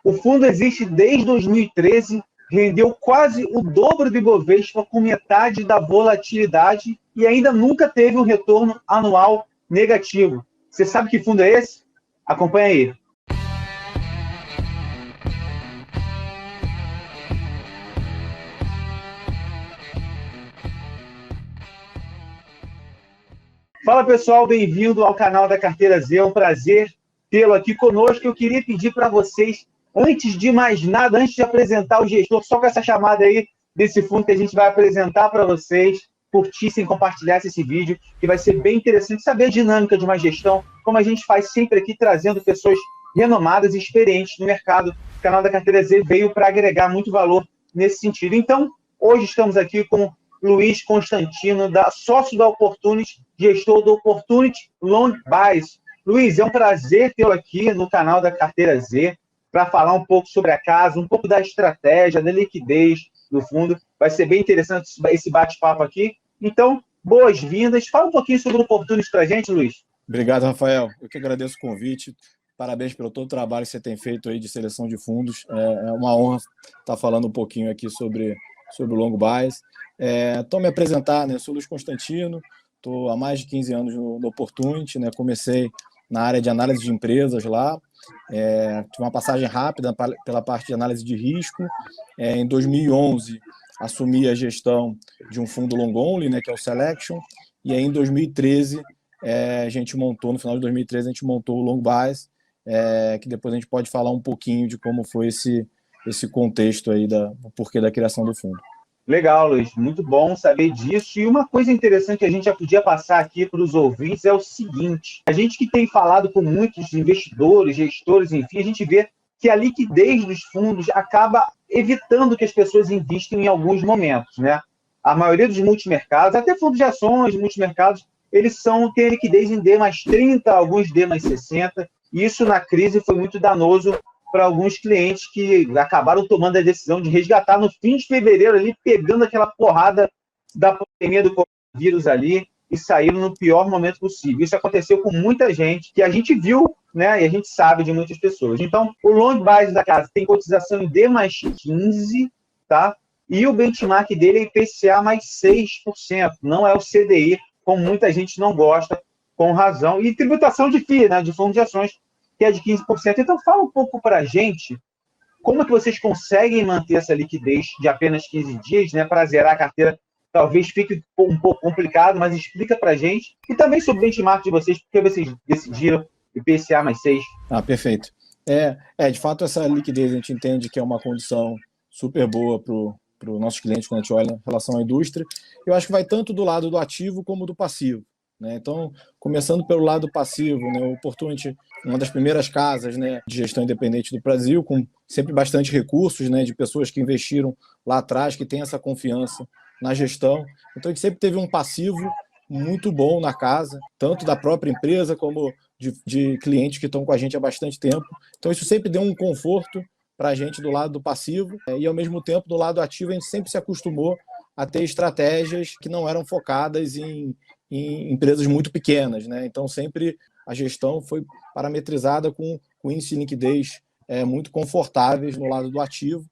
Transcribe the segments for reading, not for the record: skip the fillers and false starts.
O fundo existe desde 2013, rendeu quase o dobro do Ibovespa, com metade da volatilidade e ainda nunca teve um retorno anual negativo. Você sabe que fundo é esse? Acompanha aí. Fala pessoal, bem-vindo ao canal da Carteira Z, é um prazer tê-lo aqui conosco. Eu queria pedir para vocês, antes de mais nada, antes de apresentar o gestor, só com essa chamada aí desse fundo que a gente vai apresentar para vocês, curtissem, compartilhassem esse vídeo, que vai ser bem interessante saber a dinâmica de uma gestão, como a gente faz sempre aqui, trazendo pessoas renomadas e experientes no mercado. O canal da Carteira Z veio para agregar muito valor nesse sentido. Então, hoje estamos aqui com Luiz Constantino, sócio da Opportunity, gestor do Opportunity Long Bias. Luiz, é um prazer tê-lo aqui no canal da Carteira Z para falar um pouco sobre a casa, um pouco da estratégia, da liquidez do fundo. Vai ser bem interessante esse bate-papo aqui. Então, boas-vindas. Fala um pouquinho sobre o Opportunity para a gente, Luiz. Obrigado, Rafael. Eu que agradeço o convite. Parabéns pelo todo o trabalho que você tem feito aí de seleção de fundos. É uma honra estar falando um pouquinho aqui sobre o Long Bias. Então, me apresentar, né? Eu sou Luiz Constantino, estou há mais de 15 anos no Opportunity, né? Comecei na área de análise de empresas lá, tive uma passagem rápida pela parte de análise de risco. Em 2011, assumi a gestão de um fundo long only, né? Que é o Selection, e aí em 2013, no final de 2013, a gente montou o Long Bias, que depois a gente pode falar um pouquinho de como foi esse contexto aí, o porquê da criação do fundo. Legal, Luiz. Muito bom saber disso. E uma coisa interessante que a gente já podia passar aqui para os ouvintes é o seguinte. A gente que tem falado com muitos investidores, gestores, enfim, a gente vê que a liquidez dos fundos acaba evitando que as pessoas investam em alguns momentos, né? A maioria dos multimercados, até fundos de ações, multimercados, eles têm a liquidez em D mais 30, alguns D mais 60. E isso na crise foi muito danoso para alguns clientes que acabaram tomando a decisão de resgatar no fim de fevereiro, ali, pegando aquela porrada da pandemia do coronavírus ali e saíram no pior momento possível. Isso aconteceu com muita gente, que a gente viu, né, e a gente sabe de muitas pessoas. Então, o long bias da casa tem cotização em D mais 15, tá? E o benchmark dele é IPCA mais 6%, não é o CDI, como muita gente não gosta, com razão. E tributação de FII, né, de fundos de ações, que é de 15%. Então, fala um pouco para a gente como é que vocês conseguem manter essa liquidez de apenas 15 dias, né, para zerar a carteira. Talvez fique um pouco complicado, mas explica para a gente. E também sobre o benchmark de vocês, porque vocês decidiram IPCA mais 6. Perfeito. De fato, essa liquidez a gente entende que é uma condição super boa para os nossos clientes quando a gente olha em relação à indústria. Eu acho que vai tanto do lado do ativo como do passivo, né? Então, começando pelo lado passivo, né, o Opportunity, uma das primeiras casas, né, de gestão independente do Brasil, com sempre bastante recursos, né, de pessoas que investiram lá atrás, que têm essa confiança na gestão. Então, a gente sempre teve um passivo muito bom na casa, tanto da própria empresa como de clientes que estão com a gente há bastante tempo. Então, isso sempre deu um conforto para a gente do lado do passivo, e, ao mesmo tempo, do lado ativo, a gente sempre se acostumou a ter estratégias que não eram focadas em empresas muito pequenas, né? Então, sempre a gestão foi parametrizada com índice de liquidez muito confortáveis no lado do ativo.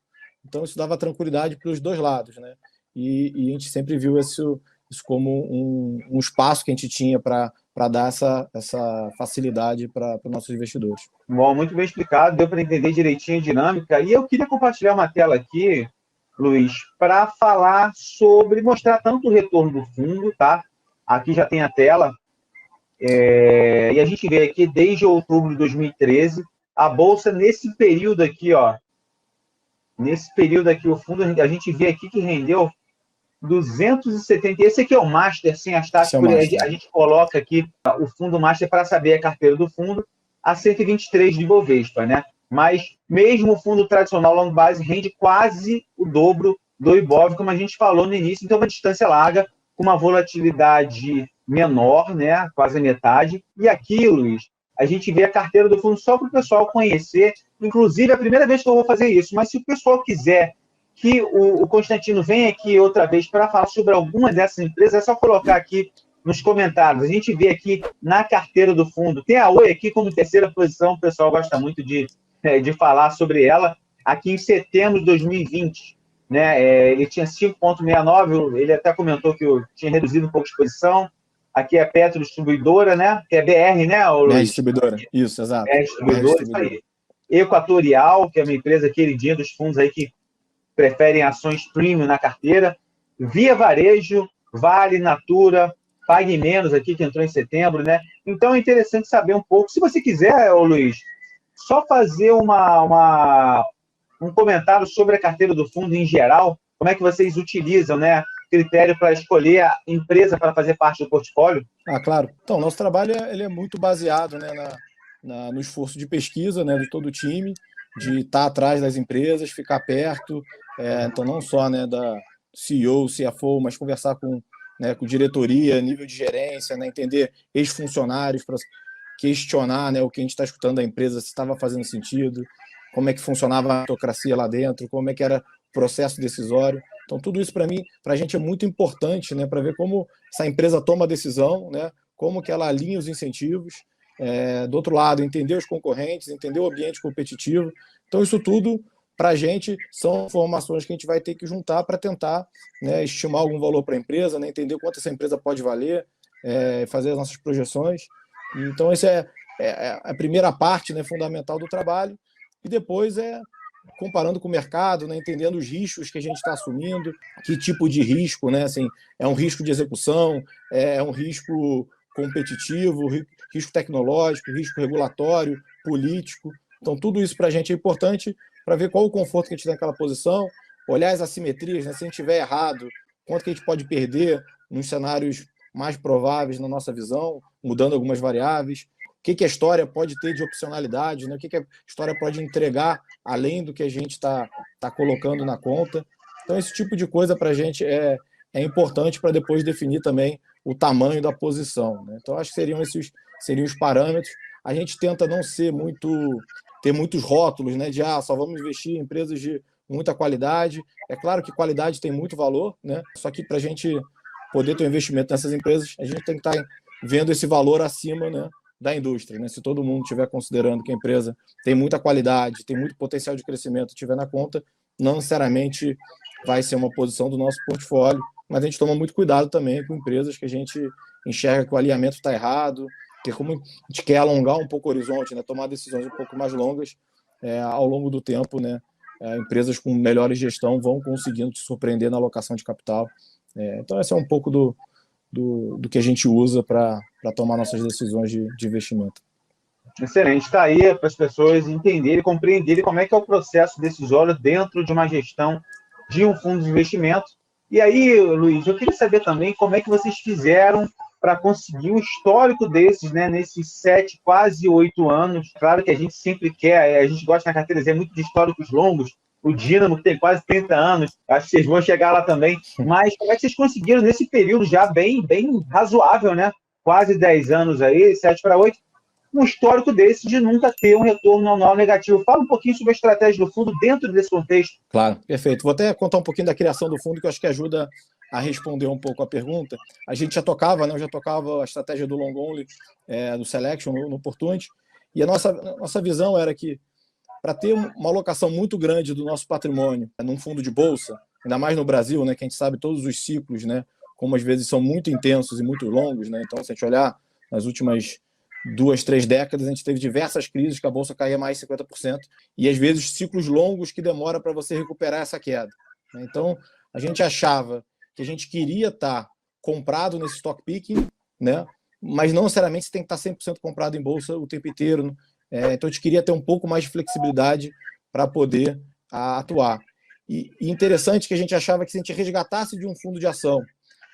Então, isso dava tranquilidade para os dois lados, né? E a gente sempre viu isso como um espaço que a gente tinha para dar essa facilidade para os nossos investidores. Bom, muito bem explicado, deu para entender direitinho a dinâmica. E eu queria compartilhar uma tela aqui, Luiz, para falar sobre, mostrar tanto o retorno do fundo, tá? Aqui já tem a tela. E a gente vê aqui, desde outubro de 2013, a Bolsa, nesse período aqui, ó, o fundo, a gente vê aqui que rendeu 270. Esse aqui é o Master, sem as taxas. A gente coloca aqui o fundo Master para saber a carteira do fundo, a 123 de Ibovespa, né? Mas mesmo o fundo tradicional long base rende quase o dobro do Ibov, como a gente falou no início. Então, uma distância larga, com uma volatilidade menor, né? Quase a metade. E aqui, Luiz, a gente vê a carteira do fundo só para o pessoal conhecer. Inclusive, é a primeira vez que eu vou fazer isso, mas se o pessoal quiser que o Constantino venha aqui outra vez para falar sobre algumas dessas empresas, é só colocar aqui nos comentários. A gente vê aqui na carteira do fundo, tem a Oi aqui como terceira posição, o pessoal gosta muito de de falar sobre ela, aqui em setembro de 2020. Né? Ele tinha 5,69, ele até comentou que eu tinha reduzido um pouco a exposição. Aqui é Petro Distribuidora, né? Que é BR, né, BR Luiz? Distribuidora, isso, exato. BR BR Distribuidora, isso Distribuidora. aí. Equatorial, que é uma empresa queridinha dos fundos aí que preferem ações premium na carteira. Via Varejo, Vale, Natura, Pague Menos aqui, que entrou em setembro, né? Então é interessante saber um pouco. Se você quiser, ô Luiz, só fazer um comentário sobre a carteira do fundo em geral, como é que vocês utilizam, né? Critério para escolher a empresa para fazer parte do portfólio? Claro. Então, nosso trabalho ele é muito baseado, né, no esforço de pesquisa, né, de todo o time, de estar atrás das empresas, ficar perto, então não só, né, da CEO, CFO, mas conversar né, com diretoria, nível de gerência, né, entender ex-funcionários para questionar, né, o que a gente está escutando da empresa, se estava fazendo sentido, como é que funcionava a autocracia lá dentro, como é que era o processo decisório. Então, tudo isso, para mim, para a gente é muito importante, né, para ver como essa empresa toma a decisão, né, como que ela alinha os incentivos. Do outro lado, entender os concorrentes, entender o ambiente competitivo. Então, isso tudo, para a gente, são informações que a gente vai ter que juntar para tentar, né, estimar algum valor para a empresa, né, entender quanto essa empresa pode valer, fazer as nossas projeções. Então, essa é a primeira parte, né, fundamental do trabalho. E depois comparando com o mercado, né, entendendo os riscos que a gente está assumindo, que tipo de risco, né, assim, é um risco de execução, é um risco competitivo, risco tecnológico, risco regulatório, político. Então, tudo isso para a gente é importante para ver qual o conforto que a gente tem naquela posição, olhar as assimetrias, né, se a gente estiver errado, quanto que a gente pode perder nos cenários mais prováveis na nossa visão, mudando algumas variáveis, o que a história pode ter de opcionalidade, né? O que a história pode entregar além do que a gente está colocando na conta. Então, esse tipo de coisa para a gente é importante para depois definir também o tamanho da posição. Né? Então, acho que seriam os parâmetros. A gente tenta não ter muitos rótulos, né? De só vamos investir em empresas de muita qualidade. É claro que qualidade tem muito valor, né? Só que para a gente poder ter um investimento nessas empresas, a gente tem que estar vendo esse valor acima, né, da indústria. Né? Se todo mundo estiver considerando que a empresa tem muita qualidade, tem muito potencial de crescimento, estiver na conta, não necessariamente vai ser uma posição do nosso portfólio, mas a gente toma muito cuidado também com empresas que a gente enxerga que o alinhamento está errado, que como a gente quer alongar um pouco o horizonte, né, tomar decisões um pouco mais longas ao longo do tempo, né, empresas com melhores gestão vão conseguindo te surpreender na alocação de capital. Então, esse é um pouco do que a gente usa para tomar nossas decisões de investimento. Excelente. Está aí para as pessoas entenderem, compreenderem como é que é o processo decisório dentro de uma gestão de um fundo de investimento. E aí, Luiz, eu queria saber também como é que vocês fizeram para conseguir um histórico desses, né, nesses 7, quase 8 anos. Claro que a gente sempre quer, a gente gosta na carteira de muito de históricos longos, o Dínamo, que tem quase 30 anos, acho que vocês vão chegar lá também. Mas como é que vocês conseguiram, nesse período já bem razoável, né? Quase 10 anos aí, 7 para 8, um histórico desse de nunca ter um retorno anual negativo. Fala um pouquinho sobre a estratégia do fundo dentro desse contexto. Claro, perfeito. Vou até contar um pouquinho da criação do fundo, que eu acho que ajuda a responder um pouco a pergunta. A gente já tocava, né? Eu já tocava a estratégia do long only, do selection no Opportunity, e a nossa visão era que para ter uma alocação muito grande do nosso patrimônio num fundo de bolsa, ainda mais no Brasil, né, que a gente sabe todos os ciclos, né, como às vezes são muito intensos e muito longos, né, então se a gente olhar nas últimas 2, 3 décadas, a gente teve diversas crises que a bolsa caía mais de 50%, e às vezes ciclos longos que demora para você recuperar essa queda. Então, a gente achava que a gente queria estar comprado nesse stock picking, né, mas não necessariamente você tem que estar 100% comprado em bolsa o tempo inteiro. Então, a gente queria ter um pouco mais de flexibilidade para poder atuar. E interessante que a gente achava que se a gente resgatasse de um fundo de ação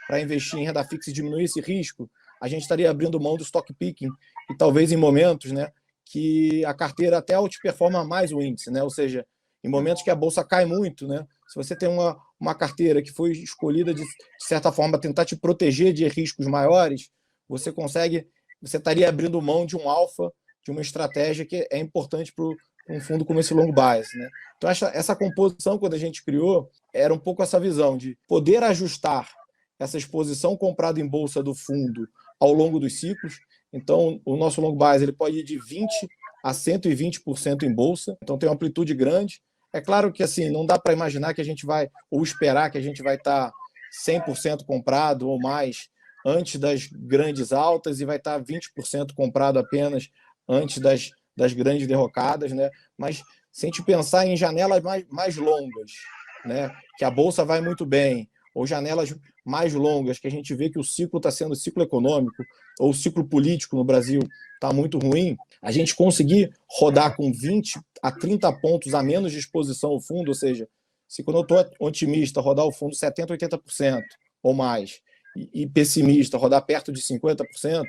para investir em renda fixa e diminuir esse risco, a gente estaria abrindo mão do stock picking e talvez em momentos, né, que a carteira até outperforma mais o índice, né? Ou seja, em momentos que a bolsa cai muito, né? Se você tem uma carteira que foi escolhida de certa forma tentar te proteger de riscos maiores, você estaria abrindo mão de um alfa, de uma estratégia que é importante para um fundo como esse long bias, né? Então, essa composição, quando a gente criou, era um pouco essa visão de poder ajustar essa exposição comprada em bolsa do fundo ao longo dos ciclos. Então, o nosso long bias ele pode ir de 20% a 120% em bolsa, então tem uma amplitude grande. É claro que assim, não dá para imaginar que a gente vai, ou esperar que a gente vai estar 100% comprado ou mais antes das grandes altas e vai estar 20% comprado apenas antes das grandes derrocadas, né? Mas se a gente pensar em janelas mais longas, né, que a bolsa vai muito bem, ou janelas mais longas, que a gente vê que o ciclo está sendo ciclo econômico, ou o ciclo político no Brasil está muito ruim, a gente conseguir rodar com 20 a 30 pontos a menos de exposição ao fundo, ou seja, se quando eu estou otimista, rodar o fundo 70%, 80% ou mais, e pessimista, rodar perto de 50%,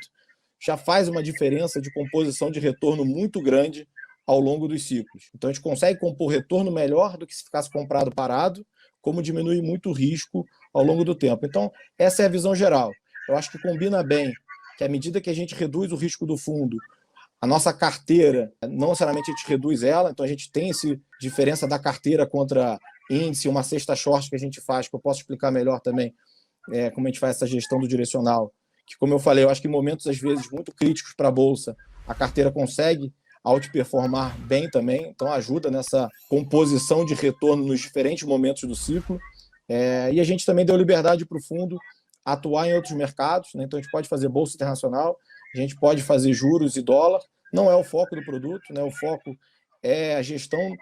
já faz uma diferença de composição de retorno muito grande ao longo dos ciclos. Então, a gente consegue compor retorno melhor do que se ficasse comprado parado, como diminui muito o risco ao longo do tempo. Então, essa é a visão geral. Eu acho que combina bem que, à medida que a gente reduz o risco do fundo, a nossa carteira, não necessariamente a gente reduz ela, então a gente tem essa diferença da carteira contra índice, uma cesta short que a gente faz, que eu posso explicar melhor também como a gente faz essa gestão do direcional, que, como eu falei, eu acho que em momentos, às vezes, muito críticos para a Bolsa, a carteira consegue outperformar bem também, então ajuda nessa composição de retorno nos diferentes momentos do ciclo. E a gente também deu liberdade para o fundo atuar em outros mercados, né? Então a gente pode fazer bolsa internacional, a gente pode fazer juros e dólar, não é o foco do produto, né? O foco é a gestão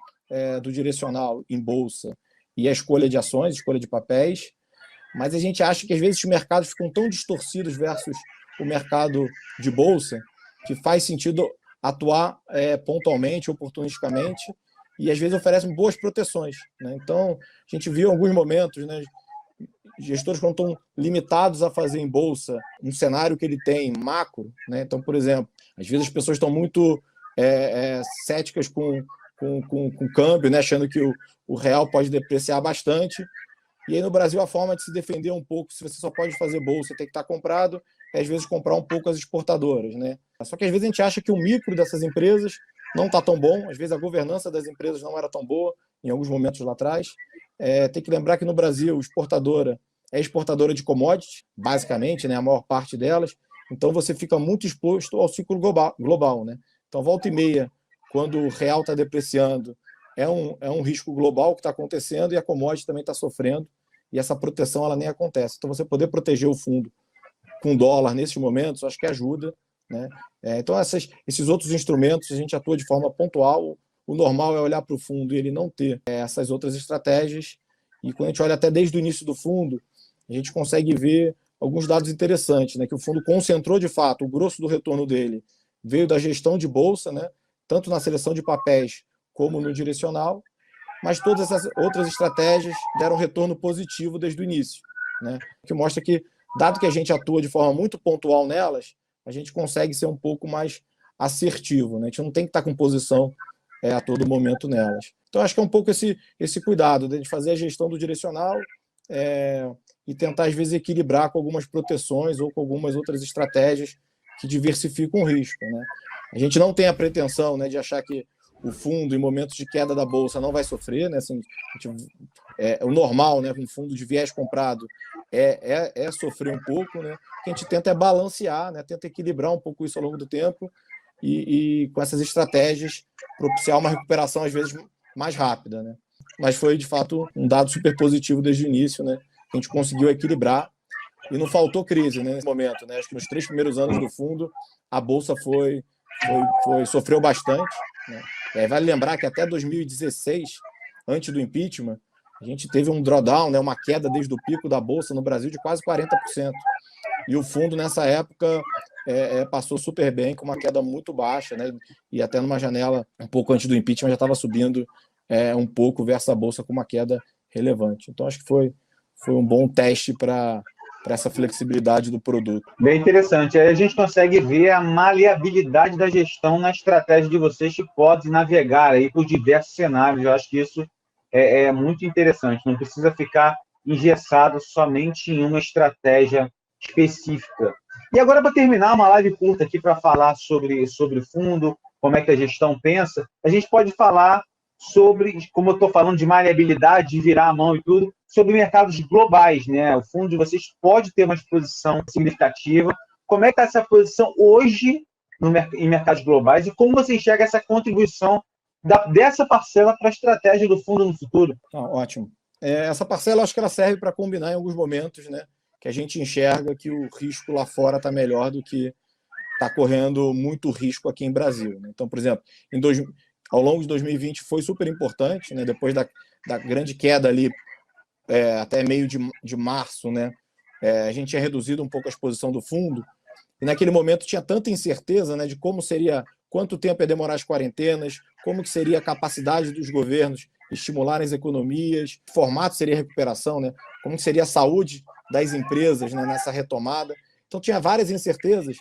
do direcional em bolsa e a escolha de ações, escolha de papéis, mas a gente acha que às vezes os mercados ficam tão distorcidos versus o mercado de bolsa que faz sentido atuar pontualmente, oportunisticamente, e às vezes oferecem boas proteções, né? Então, a gente viu em alguns momentos, né, gestores quando estão limitados a fazer em bolsa um cenário que ele tem macro, né? Então, por exemplo, às vezes as pessoas estão muito céticas com câmbio, né? Achando que o real pode depreciar bastante. E aí no Brasil a forma de se defender um pouco, se você só pode fazer bolsa, tem que estar comprado, às vezes comprar um pouco as exportadoras, né? Só que às vezes a gente acha que o micro dessas empresas não está tão bom, às vezes a governança das empresas não era tão boa em alguns momentos lá atrás. Tem que lembrar que no Brasil exportadora é exportadora de commodities, basicamente, né, a maior parte delas, então você fica muito exposto ao ciclo global, né? Então volta e meia, quando o real está depreciando, é um risco global que está acontecendo e a commodity também está sofrendo, e essa proteção ela nem acontece. Então você poder proteger o fundo com dólar nesses momentos, acho que ajuda, né? Então esses outros instrumentos a gente atua de forma pontual. O normal é olhar para o fundo e ele não ter essas outras estratégias, e quando a gente olha até desde o início do fundo, a gente consegue ver alguns dados interessantes, né? Que o fundo concentrou de fato, o grosso do retorno dele veio da gestão de bolsa, né? Tanto na seleção de papéis como no direcional, mas todas essas outras estratégias deram retorno positivo desde o início, né? O que mostra que, dado que a gente atua de forma muito pontual nelas, a gente consegue ser um pouco mais assertivo, né? A gente não tem que estar com posição a todo momento nelas. Então, acho que é um pouco esse cuidado de fazer a gestão do direcional e tentar, às vezes, equilibrar com algumas proteções ou com algumas outras estratégias que diversificam o risco, né? A gente não tem a pretensão, né, de achar que o fundo, em momentos de queda da bolsa, não vai sofrer, né? Assim, o normal, né, com fundo de viés comprado, é sofrer um pouco, né? O que a gente tenta é balancear, né? Tenta equilibrar um pouco isso ao longo do tempo e com essas estratégias propiciar uma recuperação, às vezes, mais rápida, né? Mas foi, de fato, um dado super positivo desde o início, né? A gente conseguiu equilibrar e não faltou crise, né, nesse momento, né? Acho que nos 3 primeiros anos do fundo, a bolsa sofreu bastante, né? Vale lembrar que até 2016, antes do impeachment, a gente teve um drawdown, né, uma queda desde o pico da bolsa no Brasil de quase 40%. E o fundo, nessa época, passou super bem, com uma queda muito baixa, né? E até numa janela um pouco antes do impeachment já estava subindo um pouco versus a bolsa com uma queda relevante. Então, acho que foi um bom teste para essa flexibilidade do produto. Bem interessante. Aí a gente consegue ver a maleabilidade da gestão na estratégia de vocês, que pode navegar aí por diversos cenários. Eu acho que isso é muito interessante. Não precisa ficar engessado somente em uma estratégia específica. E agora, para terminar, uma live curta aqui para falar sobre fundo, como é que a gestão pensa, a gente pode falar sobre, como eu estou falando de maleabilidade, de virar a mão e tudo, sobre mercados globais, né? O fundo de vocês pode ter uma exposição significativa. Como é que está essa posição hoje em mercados globais e como você enxerga essa contribuição dessa parcela para a estratégia do fundo no futuro? Ótimo. Essa parcela, acho que ela serve para combinar em alguns momentos, né, que a gente enxerga que o risco lá fora está melhor do que está correndo muito risco aqui em Brasil. Né? Então, por exemplo, ao longo de 2020 foi super importante, né, depois da grande queda ali, até meio de março, né, a gente tinha reduzido um pouco a exposição do fundo, e naquele momento tinha tanta incerteza, né, de como seria, quanto tempo ia demorar as quarentenas, como que seria a capacidade dos governos estimularem as economias, que formato seria a recuperação, né, como que seria a saúde das empresas, né, nessa retomada. Então tinha várias incertezas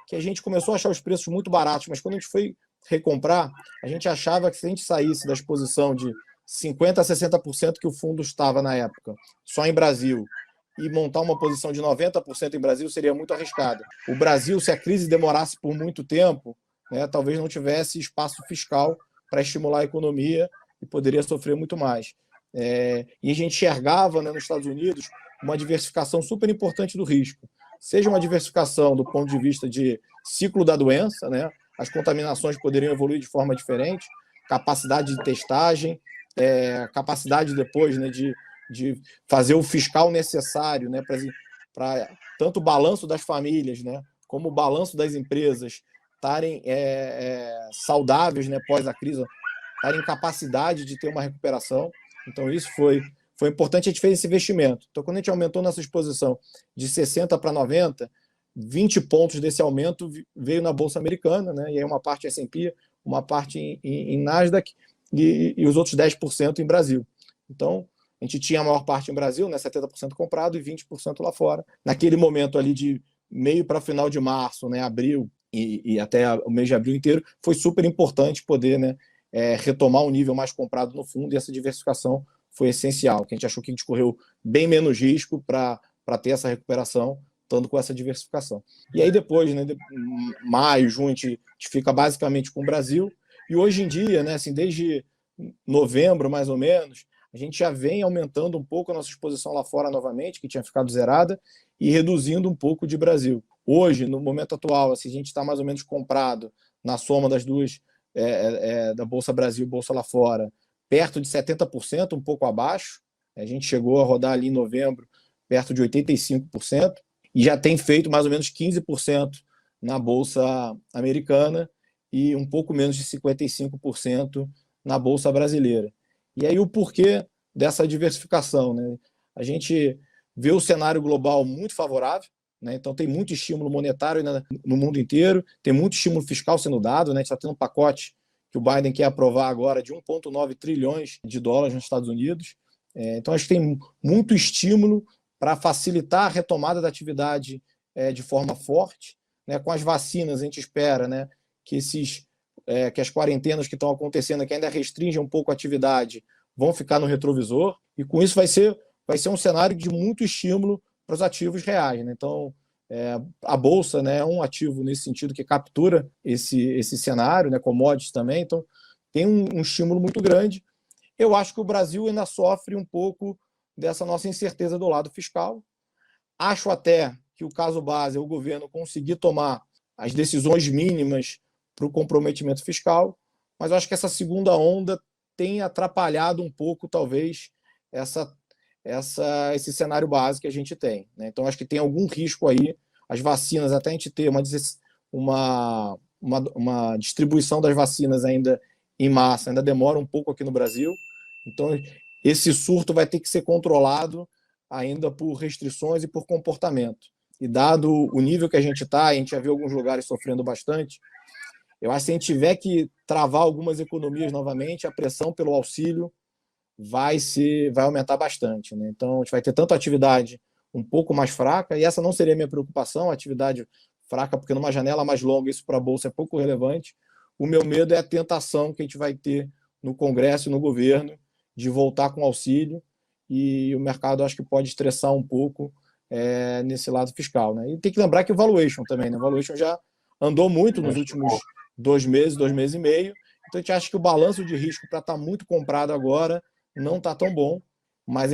que a gente começou a achar os preços muito baratos, mas quando a gente foi recomprar, a gente achava que se a gente saísse da exposição de 50% a 60% que o fundo estava na época, só em Brasil, e montar uma posição de 90% em Brasil seria muito arriscado. O Brasil, se a crise demorasse por muito tempo, né, talvez não tivesse espaço fiscal para estimular a economia e poderia sofrer muito mais. E a gente enxergava, né, nos Estados Unidos uma diversificação super importante do risco. Seja uma diversificação do ponto de vista de ciclo da doença, né, as contaminações poderiam evoluir de forma diferente, capacidade de testagem, capacidade depois, né, de fazer o fiscal necessário, né, para tanto o balanço das famílias, né, como o balanço das empresas estarem saudáveis, né, pós a crise, estarem em capacidade de ter uma recuperação. Então, isso foi importante, a gente fez esse investimento. Então, quando a gente aumentou nossa exposição de 60 para 90, 20 pontos desse aumento veio na Bolsa Americana, né, e aí uma parte em S&P, uma parte em Nasdaq e os outros 10% em Brasil. Então, a gente tinha a maior parte em Brasil, né, 70% comprado e 20% lá fora. Naquele momento ali de meio para final de março, né, abril e até o mês de abril inteiro, foi super importante poder, né, retomar um nível mais comprado no fundo, e essa diversificação foi essencial, que a gente achou que a gente correu bem menos risco para ter essa recuperação, estando com essa diversificação. E aí depois, né, maio, junho, a gente fica basicamente com o Brasil, e hoje em dia, né, assim, desde novembro, mais ou menos, a gente já vem aumentando um pouco a nossa exposição lá fora novamente, que tinha ficado zerada, e reduzindo um pouco de Brasil. Hoje, no momento atual, assim, a gente está mais ou menos comprado na soma das duas, da Bolsa Brasil e Bolsa lá fora, perto de 70%, um pouco abaixo. A gente chegou a rodar ali em novembro perto de 85%, e já tem feito mais ou menos 15% na Bolsa Americana e um pouco menos de 55% na Bolsa Brasileira. E aí o porquê dessa diversificação, né? A gente vê o cenário global muito favorável, né? Então tem muito estímulo monetário no mundo inteiro, tem muito estímulo fiscal sendo dado, né? A gente está tendo um pacote que o Biden quer aprovar agora de 1,9 trilhões de dólares nos Estados Unidos. Então acho que tem muito estímulo para facilitar a retomada da atividade de forma forte, né? Com as vacinas a gente espera, né, que que as quarentenas que estão acontecendo, que ainda restringem um pouco a atividade, vão ficar no retrovisor, e com isso vai ser um cenário de muito estímulo para os ativos reais. Né? Então, a Bolsa, né, é um ativo nesse sentido que captura esse cenário, né, commodities também, então tem um estímulo muito grande. Eu acho que o Brasil ainda sofre um pouco dessa nossa incerteza do lado fiscal. Acho até que o caso base é o governo conseguir tomar as decisões mínimas para o comprometimento fiscal, mas eu acho que essa segunda onda tem atrapalhado um pouco, talvez, esse cenário básico que a gente tem. Né? Então, acho que tem algum risco aí. As vacinas, até a gente ter uma distribuição das vacinas ainda em massa, ainda demora um pouco aqui no Brasil. Então, esse surto vai ter que ser controlado ainda por restrições e por comportamento. E dado o nível que a gente está, a gente já viu alguns lugares sofrendo bastante, eu acho que se a gente tiver que travar algumas economias novamente, a pressão pelo auxílio vai aumentar bastante. Né? Então, a gente vai ter tanto atividade um pouco mais fraca, e essa não seria a minha preocupação, a atividade fraca, porque numa janela mais longa isso para a Bolsa é pouco relevante. O meu medo é a tentação que a gente vai ter no Congresso e no governo de voltar com auxílio, e o mercado acho que pode estressar um pouco nesse lado fiscal. Né? E tem que lembrar que o valuation também, né? O valuation já andou muito nos últimos 2 meses e meio, então a gente acha que o balanço de risco para estar muito comprado agora não está tão bom, mas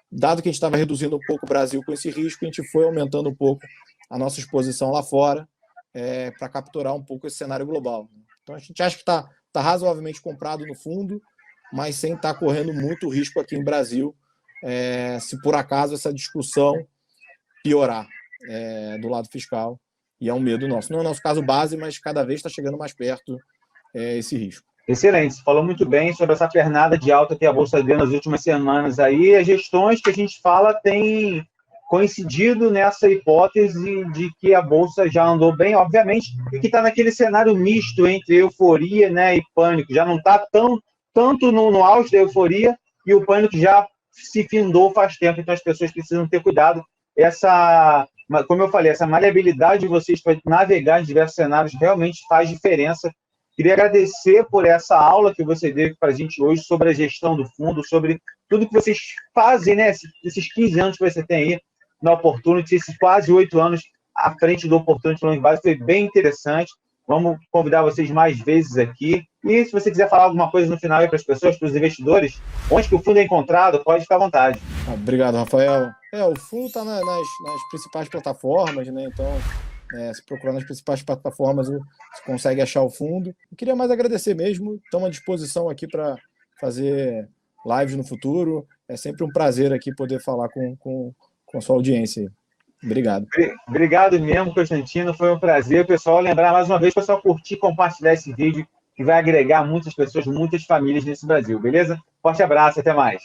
dado que a gente estava reduzindo um pouco o Brasil com esse risco, a gente foi aumentando um pouco a nossa exposição lá fora, para capturar um pouco esse cenário global. Então, a gente acha que está razoavelmente comprado no fundo, mas sem estar correndo muito risco aqui em Brasil, se por acaso essa discussão piorar do lado fiscal, e é um medo nosso. Não é o nosso caso base, mas cada vez está chegando mais perto esse risco. Excelente, você falou muito bem sobre essa pernada de alta que a Bolsa deu nas últimas semanas aí. As gestões que a gente fala têm coincidido nessa hipótese de que a Bolsa já andou bem, obviamente, e que está naquele cenário misto entre euforia, né, e pânico. Já não está tanto no auge da euforia e o pânico já se findou faz tempo, então as pessoas precisam ter cuidado. Como eu falei, essa maleabilidade de vocês para navegar em diversos cenários realmente faz diferença. Queria agradecer por essa aula que você deu para a gente hoje sobre a gestão do fundo, sobre tudo que vocês fazem, né? Esses 15 anos que você tem aí na Opportunity, esses quase 8 anos à frente do Opportunity Long Base, foi bem interessante. Vamos convidar vocês mais vezes aqui. E se você quiser falar alguma coisa no final aí para as pessoas, para os investidores, onde que o fundo é encontrado, pode ficar à vontade. Obrigado, Rafael. O fundo está nas principais plataformas, né? Então, se procurar nas principais plataformas, você consegue achar o fundo. Eu queria mais agradecer mesmo. Estamos à disposição aqui para fazer lives no futuro. É sempre um prazer aqui poder falar com a sua audiência. Obrigado. Obrigado mesmo, Constantino. Foi um prazer, pessoal. Lembrar mais uma vez, pessoal, curtir e compartilhar esse vídeo que vai agregar muitas pessoas, muitas famílias nesse Brasil, beleza? Forte abraço, até mais.